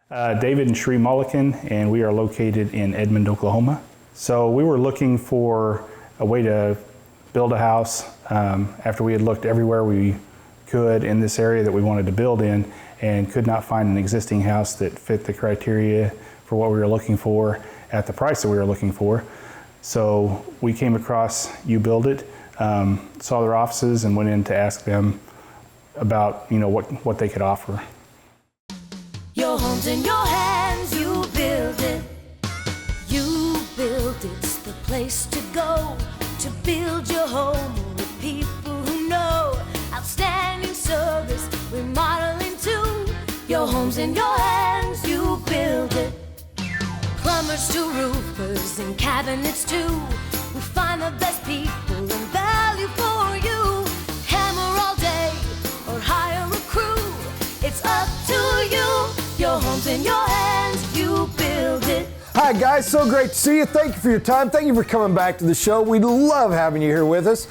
David and Sheree Mulliken, and we are located in Edmond, Oklahoma. So we were looking for a way to build a house after we had looked everywhere we could in this area that we wanted to build in, and could not find an existing house that fit the criteria for what we were looking for at the price that we were looking for. So we came across UBuildIt, saw their offices, and went in to ask them about what they could offer. Your home's in your hands, you build it. You build it's the place to go to build your home with people who know. Outstanding service, remodeling too. Your home's in your hands, you build it. Plumbers to roofers and cabinets too. We find the best people and value for you. Hammer all day or hire a crew. It's up to you. Your home's in your hands, you build it. Hi guys, so great to see you. Thank you for your time. Thank you for coming back to the show. We love having you here with us.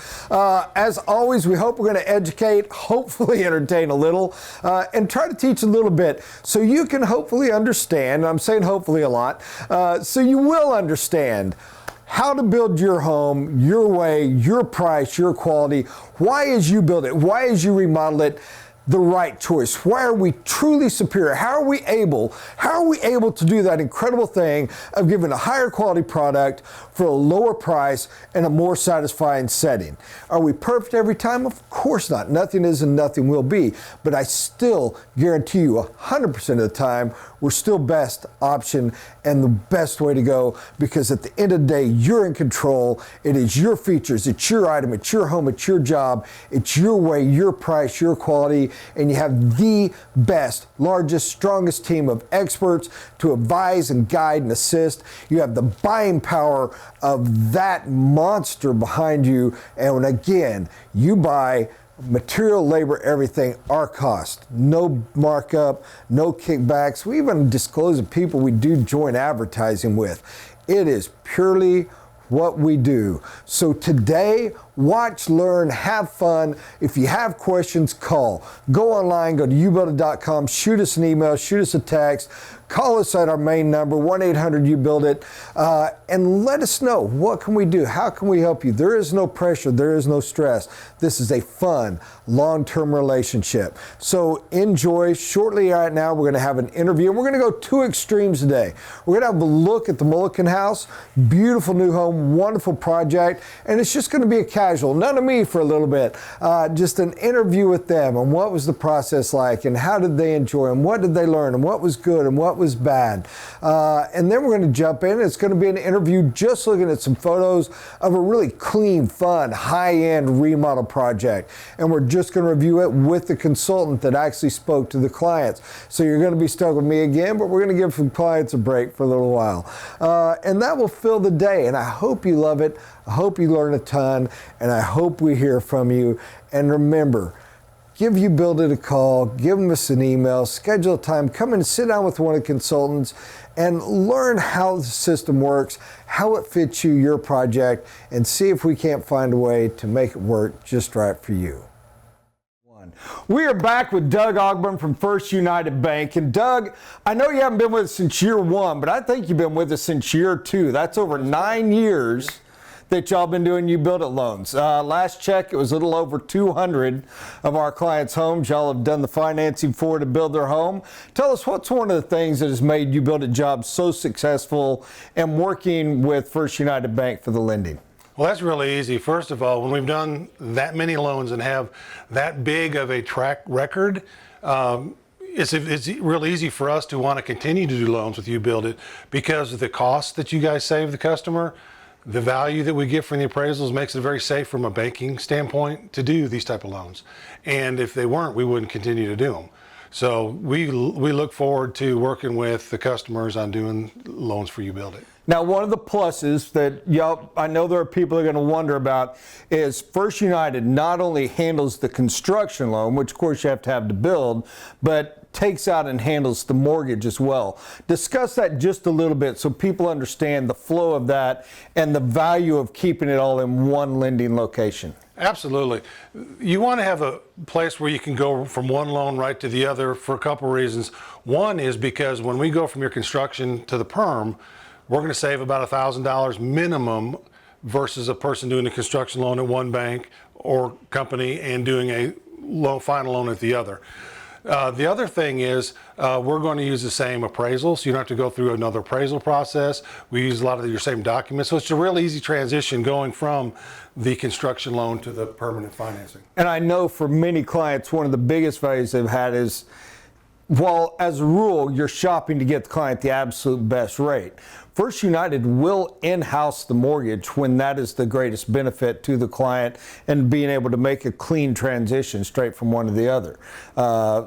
As always, we hope we're going to educate, hopefully entertain a little, and try to teach a little bit so you can hopefully understand, and I'm saying hopefully a lot, so you will understand how to build your home, your way, your price, your quality. Why is UBuildIt? Why is you remodel it the right choice? Why are we truly superior? How are we able to do that incredible thing of giving a higher quality product for a lower price and a more satisfying setting? Are we perfect every time? Of course not. Nothing is and nothing will be. But I still guarantee you 100% of the time, we're still best option and the best way to go, because at the end of the day, you're in control. It is your features, it's your item, it's your home, it's your job, it's your way, your price, your quality, and you have the best, largest, strongest team of experts to advise and guide and assist. You have the buying power of that monster behind you, and again, you buy material, labor, everything, our cost. No markup, no kickbacks. We even disclose the people we do joint advertising with. It is purely what we do. So today, watch, learn, have fun. If you have questions, call. Go online, go to ubuildit.com, shoot us an email, shoot us a text, call us at our main number, 1-800-UBuildIt, and let us know, what can we do? How can we help you? There is no pressure, there is no stress. This is a fun, long-term relationship. So enjoy. Shortly right now, we're gonna have an interview, and we're gonna go two extremes today. We're gonna have a look at the Mulliken house, beautiful new home, wonderful project, and it's just gonna be a casual, none of me for a little bit, just an interview with them, and what was the process like, and how did they enjoy, and what did they learn, and what was good, and what was bad. And then we're going to jump in. It's going to be an interview just looking at some photos of a really clean, fun, high-end remodel project. And we're just going to review it with the consultant that actually spoke to the clients. So you're going to be stuck with me again, but we're going to give some clients a break for a little while. And that will fill the day. And I hope you love it. I hope you learn a ton. And I hope we hear from you. And remember, give UBuildIt a call, give us an email, schedule a time, come in and sit down with one of the consultants and learn how the system works, how it fits you, your project, and see if we can't find a way to make it work just right for you. We are back with Doug Ogburn from First United Bank. And Doug, I know you haven't been with us since year one, but I think you've been with us since year two. That's over 9 years that y'all been doing UBuildIt loans. Last check, it was a little over 200 of our clients' homes y'all have done the financing for to build their home. Tell us, what's one of the things that has made UBuildIt jobs so successful and working with First United Bank for the lending? Well, that's really easy. First of all, when we've done that many loans and have that big of a track record, it's real easy for us to want to continue to do loans with UBuildIt because of the cost that you guys save the customer. The value that we get from the appraisals makes it very safe from a banking standpoint to do these type of loans. And if they weren't, we wouldn't continue to do them. So we look forward to working with the customers on doing loans for UBuildIt. Now, one of the pluses that y'all, I know there are people that are going to wonder about, is First United not only handles the construction loan, which of course you have to build, but takes out and handles the mortgage as well. Discuss that just a little bit so people understand the flow of that and the value of keeping it all in one lending location. Absolutely. You want to have a place where you can go from one loan right to the other for a couple reasons. One is because when we go from your construction to the perm, we're going to save about $1,000 minimum versus a person doing a construction loan at one bank or company and doing a final loan at the other. The other thing is we're going to use the same appraisal, so you don't have to go through another appraisal process. We use a lot of your same documents, so it's a real easy transition going from the construction loan to the permanent financing. And I know for many clients, one of the biggest values they've had is, while as a rule, you're shopping to get the client the absolute best rate, First United will in-house the mortgage when that is the greatest benefit to the client and being able to make a clean transition straight from one to the other.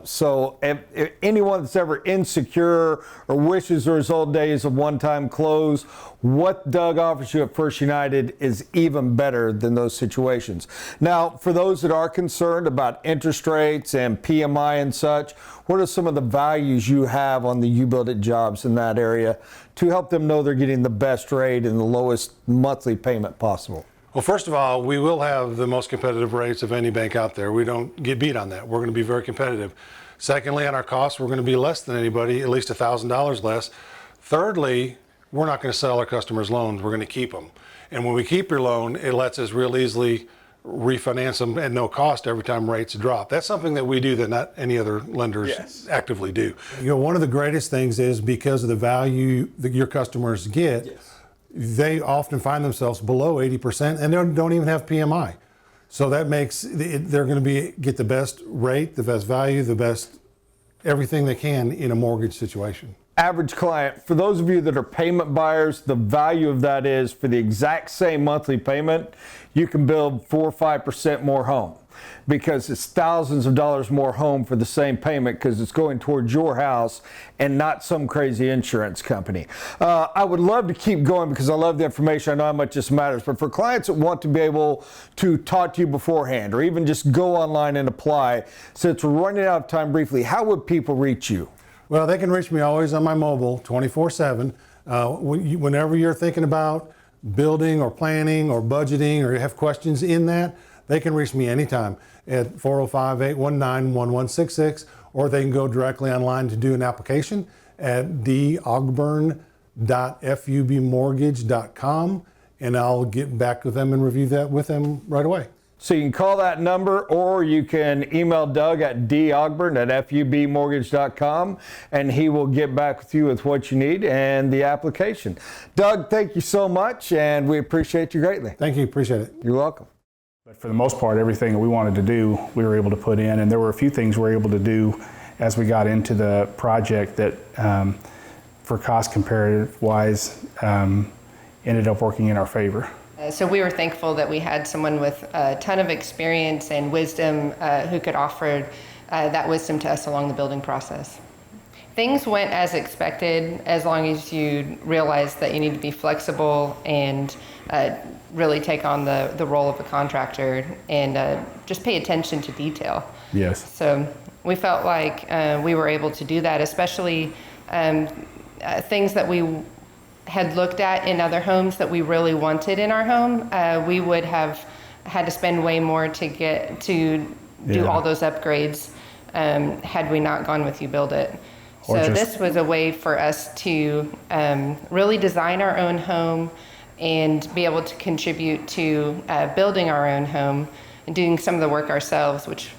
So if anyone that's ever insecure or wishes those old days of one-time close, what Doug offers you at First United is even better than those situations. Now, for those that are concerned about interest rates and PMI and such, what are some of the values you have on the UBuildIt jobs in that area to help them know they're getting the best rate and the lowest monthly payment possible? Well, first of all, we will have the most competitive rates of any bank out there. We don't get beat on that. We're going to be very competitive. Secondly, on our costs, we're going to be less than anybody, at least $1,000 less. Thirdly, we're not going to sell our customers' loans. We're going to keep them. And when we keep your loan, it lets us real easily refinance them at no cost every time rates drop. That's something that we do that not any other lenders actively do. You know, one of the greatest things is because of the value that your customers get, they often find themselves below 80% and they don't even have PMI. So that makes they're going to get the best rate, the best value, the best everything they can in a mortgage situation. Average client, for those of you that are payment buyers, the value of that is for the exact same monthly payment, you can build 4 or 5% more home because it's thousands of dollars more home for the same payment because it's going towards your house and not some crazy insurance company. I would love to keep going because I love the information. I know how much this matters, but for clients that want to be able to talk to you beforehand or even just go online and apply, since we're running out of time briefly, how would people reach you? Well, they can reach me always on my mobile, 24/7. Whenever you're thinking about building or planning or budgeting or you have questions in that, they can reach me anytime at 405-819-1166, or they can go directly online to do an application at dogburn.fubmortgage.com, and I'll get back with them and review that with them right away. So you can call that number or you can email Doug at dogburn@fubmortgage.com and he will get back with you with what you need and the application. Doug, thank you so much and we appreciate you greatly. Thank you, appreciate it. You're welcome. But for the most part, everything that we wanted to do, we were able to put in, and there were a few things we were able to do as we got into the project that for cost comparative wise ended up working in our favor. So we were thankful that we had someone with a ton of experience and wisdom who could offer that wisdom to us along the building process. Things went as expected as long as you realize that you need to be flexible and really take on the role of a contractor and just pay attention to detail. Yes. So we felt like we were able to do that, especially things that we had looked at in other homes that we really wanted in our home. We would have had to spend way more to get to do all those upgrades had we not gone with UBuildIt. So this was a way for us to really design our own home and be able to contribute to building our own home and doing some of the work ourselves, which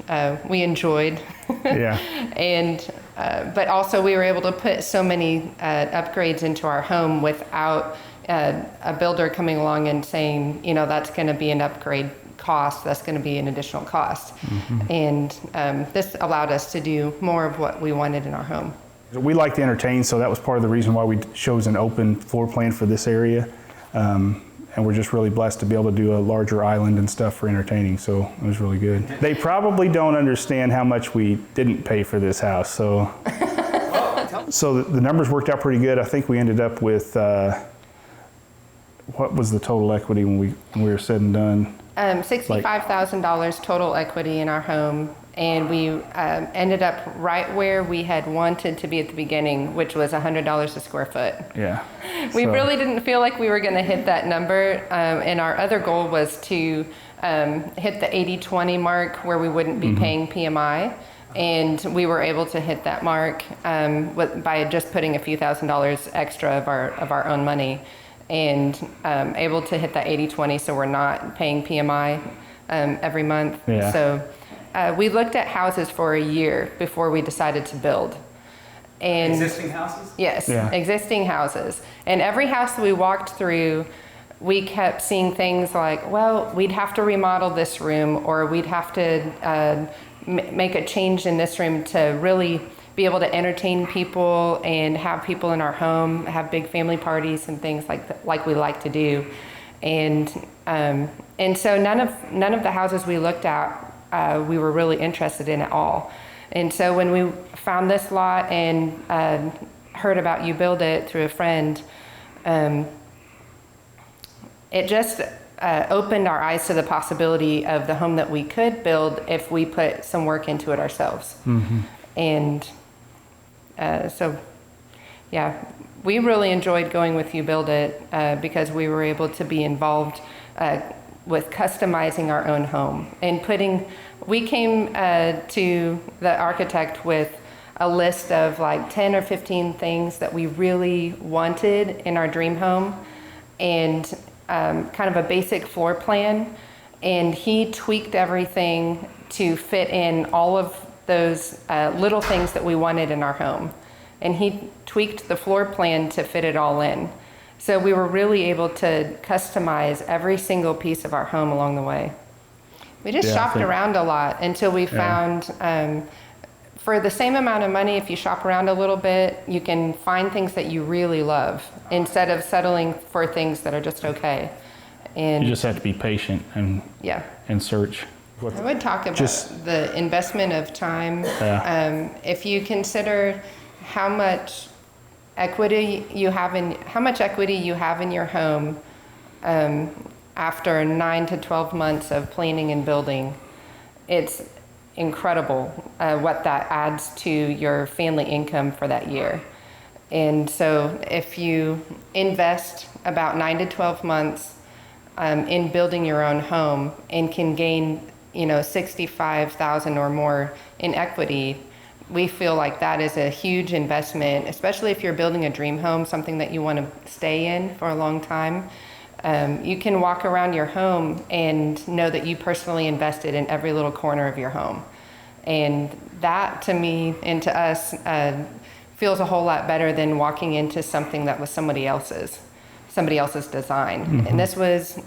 we enjoyed. Yeah. And but also we were able to put so many upgrades into our home without a builder coming along and saying, you know, that's going to be an upgrade cost, that's going to be an additional cost. Mm-hmm. And this allowed us to do more of what we wanted in our home. We like to entertain, so that was part of the reason why we chose an open floor plan for this area. And we're just really blessed to be able to do a larger island and stuff for entertaining, so it was really good. They probably don't understand how much we didn't pay for this house, so so the numbers worked out pretty good. I think we ended up with, what was the total equity when we were said and done? $65,000 total equity in our home, and we ended up right where we had wanted to be at the beginning, which was $100 a square foot. Yeah. We So- really didn't feel like we were going to hit that number, and our other goal was to hit the 80-20 mark where we wouldn't be paying PMI, and we were able to hit that mark by just putting a few $1,000s extra of our own money, and able to hit that 80-20, so we're not paying PMI every month. Yeah. So we looked at houses for a year before we decided to build. And Existing houses? yes, Yeah. existing houses. And every house that we walked through, we kept seeing things like, well, we'd have to remodel this room, or we'd have to make a change in this room to really be able to entertain people and have people in our home, have big family parties and things like we like to do. And so none of the houses we looked at we were really interested in at all. And so when we found this lot and heard about UBuildIt through a friend, it just opened our eyes to the possibility of the home that we could build if we put some work into it ourselves. And so, yeah, we really enjoyed going with UBuildIt because we were able to be involved with customizing our own home and we came to the architect with a list of like 10 or 15 things that we really wanted in our dream home, and kind of a basic floor plan, and he tweaked everything to fit in all of those little things that we wanted in our home, and he tweaked the floor plan to fit it all in. So we were really able to customize every single piece of our home along the way. We just Yeah, I shopped think- around a lot until we found, for the same amount of money, if you shop around a little bit, you can find things that you really love instead of settling for things that are just okay. And You just have to be patient yeah. and search. I would talk about Just- the investment of time. Yeah. If you consider how much equity you have in your home after 9 to 12 months of planning and building, it's incredible what that adds to your family income for that year. And so if you invest about 9 to 12 months in building your own home and can gain, $65,000 or more in equity, we feel like that is a huge investment, especially if you're building a dream home, something that you want to stay in for a long time. You can walk around your home and know that you personally invested in every little corner of your home. And that, to me and to us, feels a whole lot better than walking into something that was somebody else's design. And this was,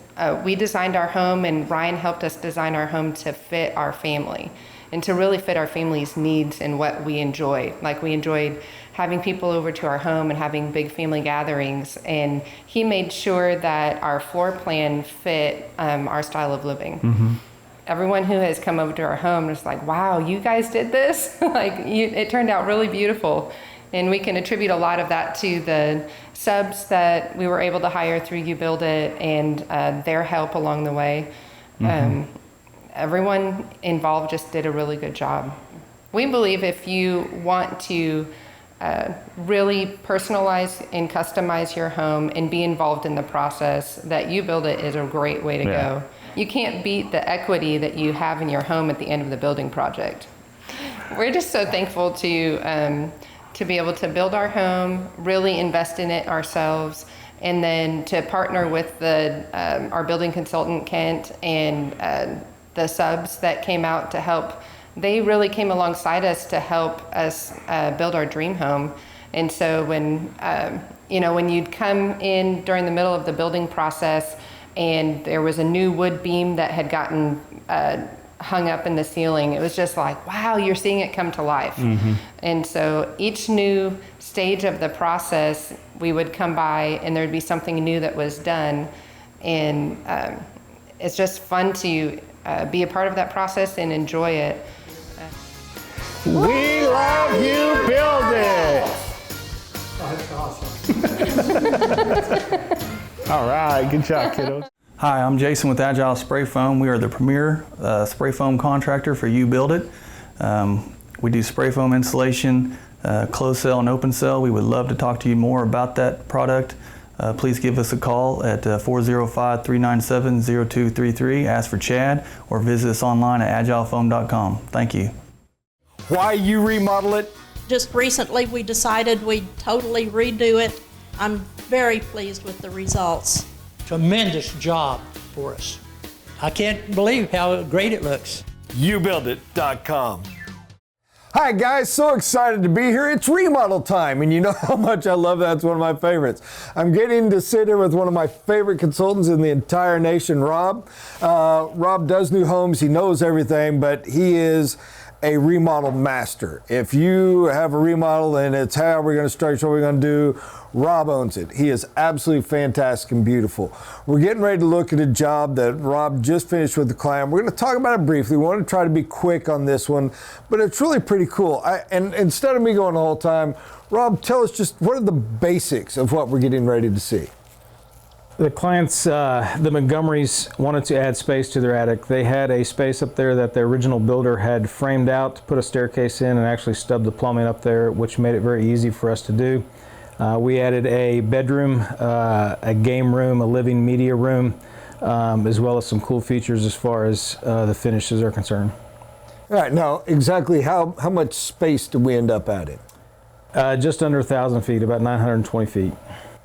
we designed our home, and Ryan helped us design our home to fit our family and to really fit our family's needs and what we enjoy. Like, we enjoyed having people over to our home and having big family gatherings, and he made sure that our floor plan fit our style of living. Everyone who has come over to our home is like, wow, you guys did this? It turned out really beautiful. And we can attribute a lot of that to the subs that we were able to hire through UBuildIt and their help along the way. Everyone involved just did a really good job. We believe if you want to really personalize and customize your home and be involved in the process, that UBuildIt is a great way to Yeah. go. You can't beat the equity that you have in your home at the end of the building project. We're just so thankful to be able to build our home, really invest in it ourselves, and then to partner with our building consultant, Kent, and the subs that came out to help. They really came alongside us to help us build our dream home. And so when you'd come in during the middle of the building process and there was a new wood beam that had gotten hung up in the ceiling, it was just like, wow, you're seeing it come to life. And so each new stage of the process, we would come by and there'd be something new that was done. And it's just fun to be a part of that process and enjoy it. We love you, build it. That's awesome. All right, good job, kiddos. Hi, I'm Jason with Agile Spray Foam. We are the premier spray foam contractor for UBuildIt. We do spray foam insulation, closed cell and open cell. We would love to talk to you more about that product. Please give us a call at 405-397-0233. Ask for Chad or visit us online at agilefoam.com. Thank you. Why you remodel it? Just recently we decided we'd totally redo it. I'm very pleased with the results. Tremendous job for us. I can't believe how great it looks. UBuildIt.com. Hi guys, so excited to be here. It's remodel time, and you know how much I love that. It's one of my favorites. I'm getting to sit here with one of my favorite consultants in the entire nation, Rob. Rob does new homes, he knows everything, but he is a remodel master. If you have a remodel and it's how we're going to structure, what we're going to do, Rob owns it. He is absolutely fantastic and beautiful. We're getting ready to look at a job that Rob just finished with the client. We're going to talk about it briefly. We want to try to be quick on this one, but it's really pretty cool. And instead of me going the whole time, Rob, tell us just what are the basics of what we're getting ready to see? The clients, the Montgomerys, wanted to add space to their attic. They had a space up there that the original builder had framed out to put a staircase in and actually stubbed the plumbing up there, which made it very easy for us to do. We added a bedroom, a game room, a living media room, as well as some cool features as far as the finishes are concerned. All right, now exactly how much space did we end up adding? Just under 1,000 feet, about 920 feet.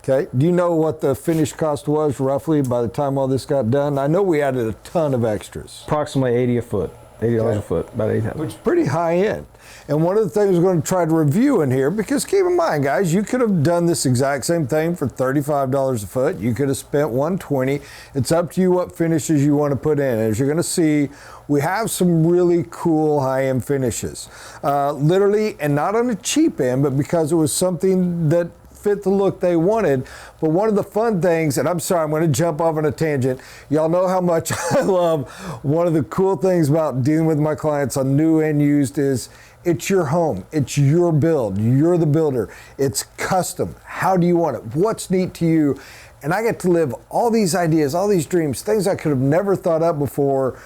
Okay, do you know what the finish cost was roughly by the time all this got done? I know we added a ton of extras. Approximately $80 a foot, $80 a foot, about $80,000. Which is pretty high end. And one of the things we're going to try to review in here, because keep in mind, guys, you could have done this exact same thing for $35 a foot. You could have spent $120. It's up to you what finishes you want to put in. As you're going to see, we have some really cool high-end finishes. Literally, and not on the cheap end, but because it was something that fit the look they wanted. But one of the fun things, and I'm sorry, I'm going to jump off on a tangent. Y'all know how much I love. One of the cool things about dealing with my clients on new and used is it's your home. It's your build. You're the builder. It's custom. How do you want it? What's neat to you? And I get to live all these ideas, all these dreams, things I could have never thought up before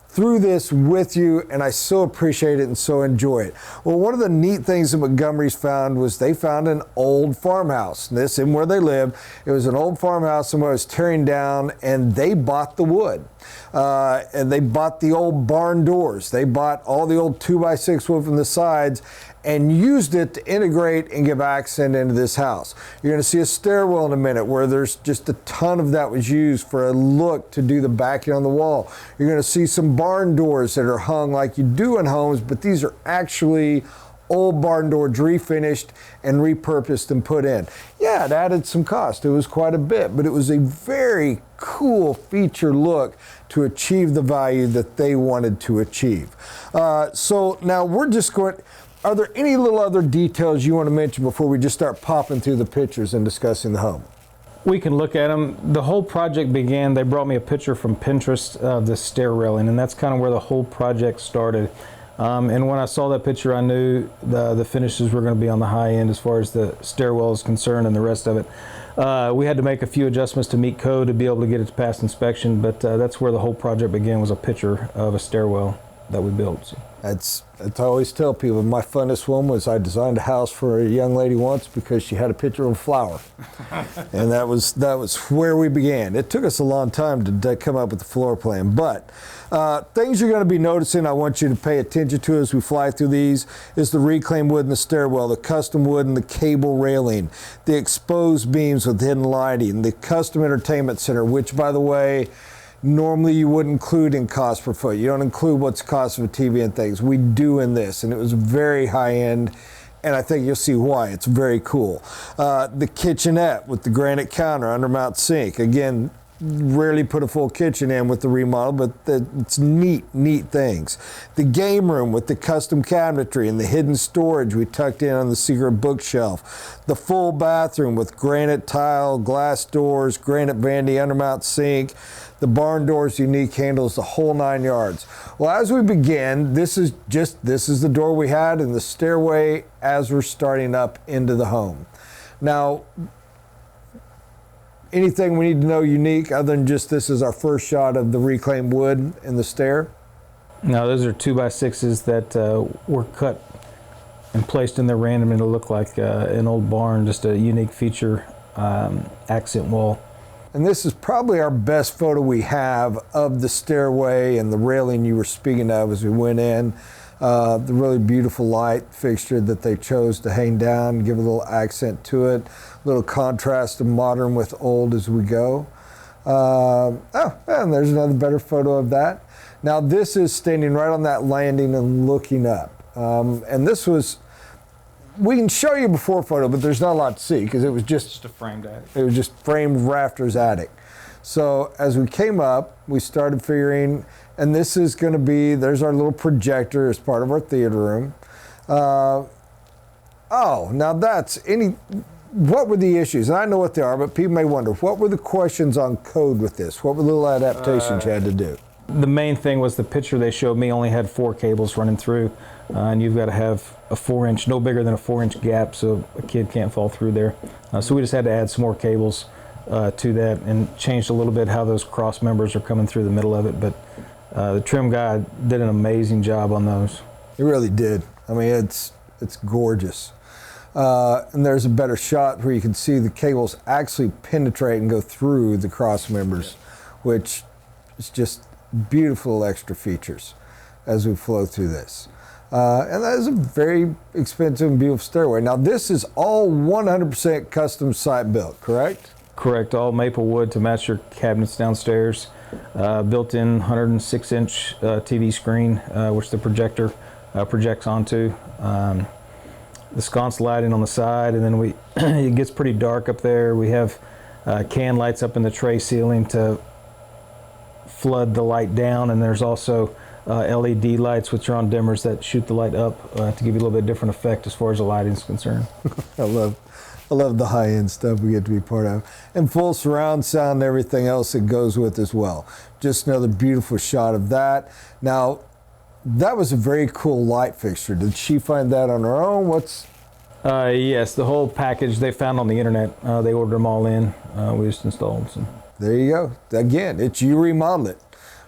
through this with you, and I so appreciate it and so enjoy it. Well, one of the neat things that Montgomery's found was they found an old farmhouse. This in where they lived. It was an old farmhouse someone was tearing down, and they bought the wood. And they bought the old barn doors. They bought all the old 2x6 wood from the sides and used it to integrate and give accent into this house. You're going to see a stairwell in a minute where there's just a ton of that was used for a look to do the backing on the wall. You're going to see some barn doors that are hung like you do in homes, but these are actually old barn doors refinished and repurposed and put in. Yeah, it added some cost. It was quite a bit, but it was a very cool feature look to achieve the value that they wanted to achieve. So now we're just going, are there any little other details you want to mention before we just start popping through the pictures and discussing the home? We can look at them. The whole project began, they brought me a picture from Pinterest of the stair railing, and that's kind of where the whole project started. And when I saw that picture, I knew the finishes were going to be on the high end as far as the stairwell is concerned and the rest of it. We had to make a few adjustments to meet code to be able to get it to pass inspection, but that's where the whole project began, was a picture of a stairwell that we built. So. That's I always tell people, my funnest one was I designed a house for a young lady once because she had a picture of a flower. And that was where we began. It took us a long time to come up with the floor plan, but things you're going to be noticing, I want you to pay attention to as we fly through these, is the reclaimed wood in the stairwell, the custom wood and the cable railing, the exposed beams with hidden lighting, the custom entertainment center, which, by the way, normally you wouldn't include in cost per foot. You don't include what's the cost of a TV and things. We do in this, and it was very high end, and I think you'll see why. It's very cool. The kitchenette with the granite counter, undermount sink. Again, rarely put a full kitchen in with the remodel, but it's neat things. The game room with the custom cabinetry and the hidden storage we tucked in on the secret bookshelf. The full bathroom with granite tile, glass doors, granite vanity, undermount sink. The barn doors, unique handles, the whole 9 yards. Well, as we begin, this is the door we had and the stairway as we're starting up into the home. Now, anything we need to know unique other than just this is our first shot of the reclaimed wood in the stair? No, those are 2x6s that were cut and placed in there randomly to look like an old barn, just a unique feature, accent wall. And this is probably our best photo we have of the stairway and the railing you were speaking of as we went in. The really beautiful light fixture that they chose to hang down, give a little accent to it, a little contrast of modern with old as we go. And there's another better photo of that. Now this is standing right on that landing and looking up. And this was, we can show you before photo, but there's not a lot to see because it was just a framed attic. It was just framed rafters attic. So as we came up, we started figuring, and this is going to be, there's our little projector as part of our theater room. Oh, now that's what were the issues? And I know what they are, but people may wonder, what were the questions on code with this? What were the little adaptations you had to do? The main thing was the picture they showed me only had 4 cables running through, and you've got to have a 4-inch, no bigger than a 4-inch gap so a kid can't fall through there. So we just had to add some more cables to that and changed a little bit how those cross members are coming through the middle of it, but the trim guy did an amazing job on those. He really did. I mean, it's gorgeous. And there's a better shot where you can see the cables actually penetrate and go through the cross members, which is just beautiful extra features as we flow through this. And that is a very expensive and beautiful stairway. Now this is all 100% custom site built, correct? Correct, all maple wood to match your cabinets downstairs. Built-in 106-inch TV screen, which the projector projects onto. The sconce lighting on the side, and then it gets pretty dark up there. We have can lights up in the tray ceiling to flood the light down, and there's also LED lights which are on dimmers that shoot the light up to give you a little bit different effect as far as the lighting is concerned. I love the high-end stuff we get to be part of. And full surround sound and everything else that goes with as well. Just another beautiful shot of that. Now, that was a very cool light fixture. Did she find that on her own? Yes, the whole package they found on the internet. They ordered them all in. We just installed some. There you go. Again, it's you remodel it.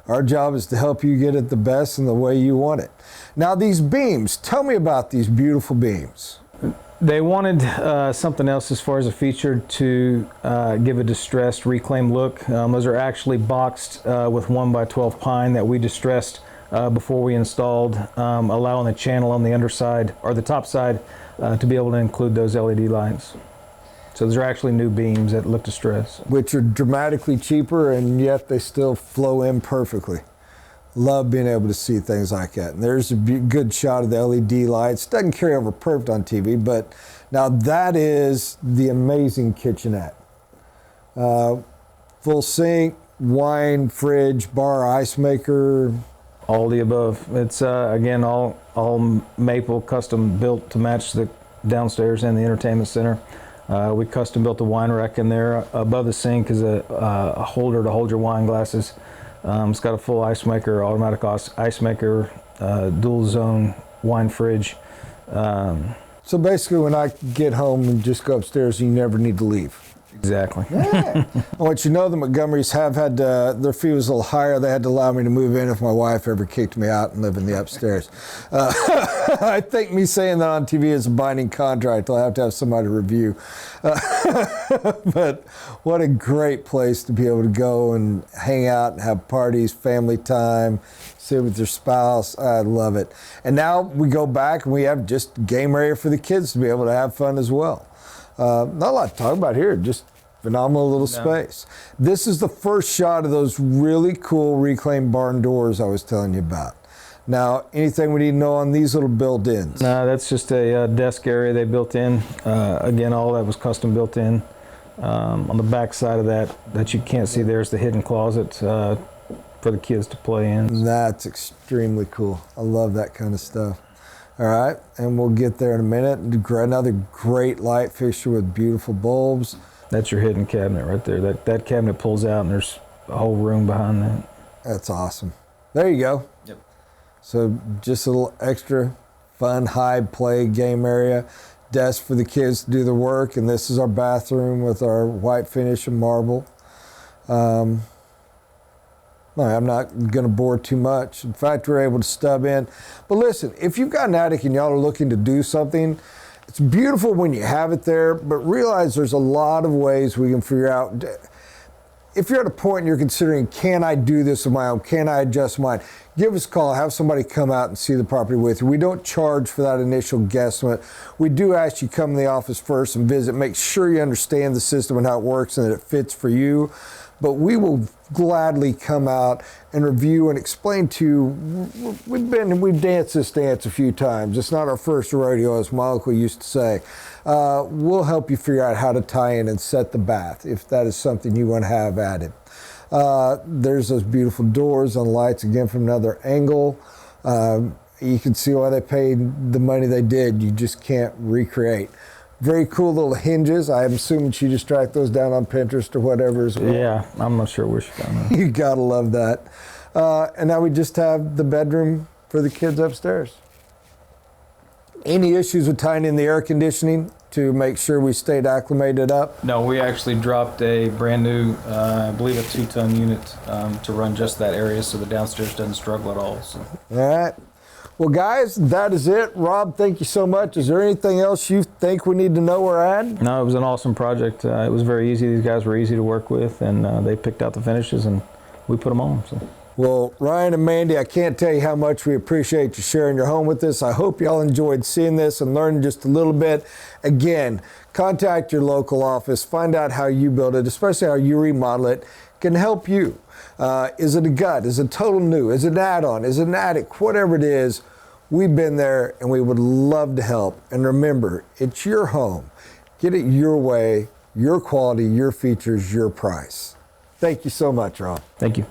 Our job is to help you get it the best and the way you want it. Now these beams, tell me about these beautiful beams. They wanted something else as far as a feature to give a distressed reclaimed look. Those are actually boxed with 1x12 pine that we distressed before we installed, allowing the channel on the underside or the top side to be able to include those LED lights. So those are actually new beams that look distressed. Which are dramatically cheaper, and yet they still flow in perfectly. Love being able to see things like that. And there's a good shot of the LED lights. Doesn't carry over perfect on TV, but now that is the amazing kitchenette. Full sink, wine, fridge, bar, ice maker. All the above. It's again all maple, custom built to match the downstairs and the entertainment center. We custom built a wine rack in there. Above the sink is a holder to hold your wine glasses. It's got a full ice maker, automatic ice maker, dual zone wine fridge. So basically when I get home and just go upstairs, you never need to leave. Exactly. Yeah. I want you to know the Montgomerys have had, their fee was a little higher. They had to allow me to move in if my wife ever kicked me out and live in the upstairs. I think me saying that on TV is a binding contract. I'll have to have somebody review. But what a great place to be able to go and hang out and have parties, family time, sit with your spouse. I love it. And now we go back and we have just game area for the kids to be able to have fun as well. Not a lot to talk about here, just phenomenal little space. This is the first shot of those really cool reclaimed barn doors I was telling you about. Now, anything we need to know on these little built-ins? No, that's just a desk area they built in. Again, all that was custom built in. On the back side of that you can't see there is the hidden closet for the kids to play in. That's extremely cool. I love that kind of stuff. All right, and we'll get there in a minute. Another great light fixture with beautiful bulbs. That's your hidden cabinet right there. That cabinet pulls out and there's a whole room behind that. That's awesome. There you go. Yep. So just a little extra fun, hide, play, game area. Desk for the kids to do the work. And this is our bathroom with our white finish and marble. I'm not going to bore too much. In fact, we're able to stub in. But listen, if you've got an attic and y'all are looking to do something, it's beautiful when you have it there, but realize there's a lot of ways we can figure out. If you're at a point and you're considering, can I do this with my own? Can I adjust mine? Give us a call. Have somebody come out and see the property with you. We don't charge for that initial guesstimate. We do ask you come in the office first and visit. Make sure you understand the system and how it works and that it fits for you. But we will gladly come out and review and explain to you. We've danced this dance a few times. It's not our first rodeo, as my uncle used to say. We'll help you figure out how to tie in and set the bath if that is something you want to have added. There's those beautiful doors and lights, again, from another angle. You can see why they paid the money they did. You just can't recreate. Very cool little hinges. I'm assuming she just tracked those down on Pinterest or whatever as well. Yeah, I'm not sure where she found them. You gotta love that. And now we just have the bedroom for the kids upstairs. Any issues with tying in the air conditioning to make sure we stayed acclimated up? No, we actually dropped a brand new, I believe a 2-ton unit to run just that area so the downstairs doesn't struggle at all. So. All right. Well, guys, that is it. Rob, thank you so much. Is there anything else you think we need to know or add? No, it was an awesome project. It was very easy. These guys were easy to work with, and they picked out the finishes, and we put them on. So. Well, Ryan and Mandy, I can't tell you how much we appreciate you sharing your home with us. I hope y'all enjoyed seeing this and learning just a little bit. Again, contact your local office. Find out how UBuildIt, especially how you remodel it, can help you. Is it a gut? Is it total new? Is it an add-on? Is it an attic? Whatever it is, we've been there and we would love to help. And remember, it's your home. Get it your way, your quality, your features, your price. Thank you so much, Rob. Thank you.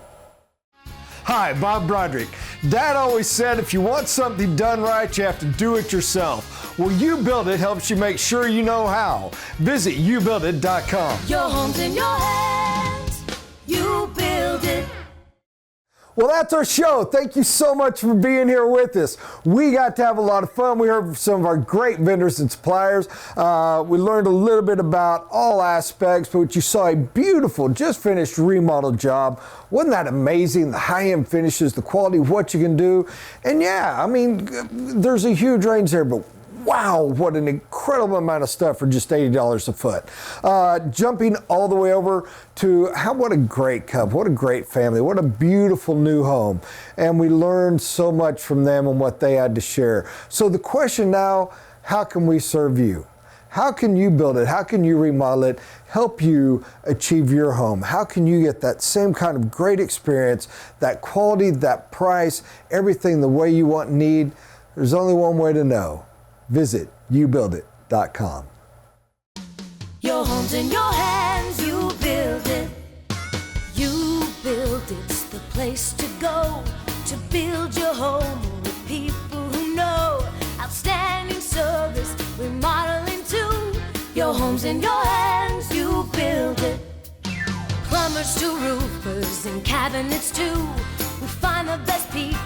Hi, Bob Broderick. Dad always said if you want something done right, you have to do it yourself. Well, UBuildIt helps you make sure you know how. Visit UBuildIt.com. Your home's in your hands. You build it. Well, that's our show. Thank you so much for being here with us. We got to have a lot of fun. We heard from some of our great vendors and suppliers. We learned a little bit about all aspects, but you saw a beautiful, just finished remodel job. Wasn't that amazing? The high-end finishes, the quality of what you can do. And yeah, I mean, there's a huge range there, but wow, what an incredible amount of stuff for just $80 a foot. Jumping all the way over to what a great couple, what a great family, what a beautiful new home. And we learned so much from them and what they had to share. So the question now, how can we serve you? How can you build it? How can you remodel it? Help you achieve your home? How can you get that same kind of great experience, that quality, that price, everything the way you want and need? There's only one way to know. Visit UBuildIt.com. Your home's in your hands, you build it. UBuildIt's the place to go to build your home with people who know. Outstanding service, remodeling too. Your home's in your hands, you build it. Plumbers to roofers and cabinets too. We find the best people